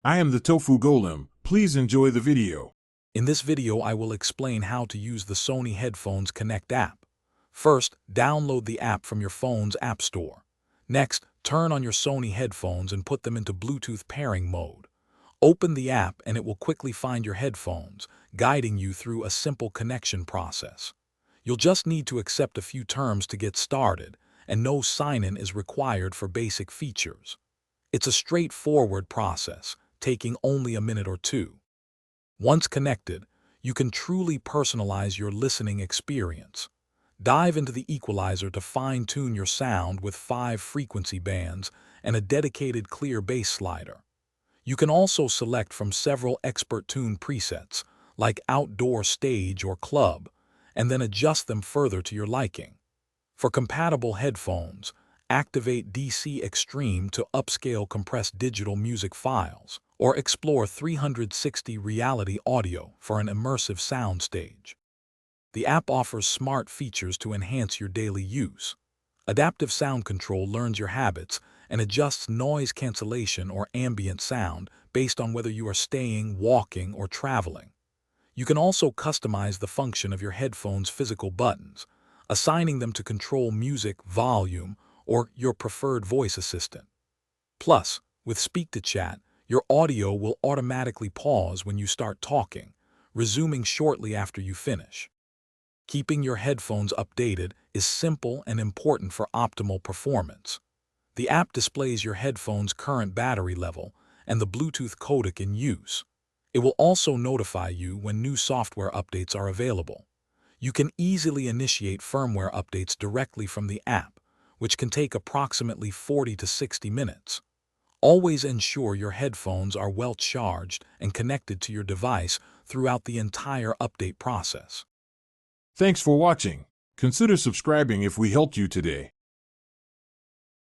I am the Tofu Golem. Please enjoy the video. In this video, I will explain how to use the Sony Headphones Connect app. First, download the app from your phone's app store. Next, turn on your Sony headphones and put them into Bluetooth pairing mode. Open the app and it will quickly find your headphones, guiding you through a simple connection process. You'll just need to accept a few terms to get started, and no sign-in is required for basic features. It's a straightforward process, taking only a minute or two. Once connected, you can truly personalize your listening experience. Dive into the equalizer to fine-tune your sound with 5 frequency bands and a dedicated clear bass slider. You can also select from several expert tune presets, like outdoor, stage, or club, and then adjust them further to your liking. For compatible headphones, activate DC Extreme to upscale compressed digital music files, or explore 360 reality audio for an immersive soundstage. The app offers smart features to enhance your daily use. Adaptive sound control learns your habits and adjusts noise cancellation or ambient sound based on whether you are staying, walking, or traveling. You can also customize the function of your headphones' physical buttons, assigning them to control music, volume, or your preferred voice assistant. Plus, with Speak to Chat, your audio will automatically pause when you start talking, resuming shortly after you finish. Keeping your headphones updated is simple and important for optimal performance. The app displays your headphones' current battery level and the Bluetooth codec in use. It will also notify you when new software updates are available. You can easily initiate firmware updates directly from the app, which can take approximately 40 to 60 minutes. Always ensure your headphones are well charged and connected to your device throughout the entire update process. Thanks for watching. Consider subscribing if we helped you today.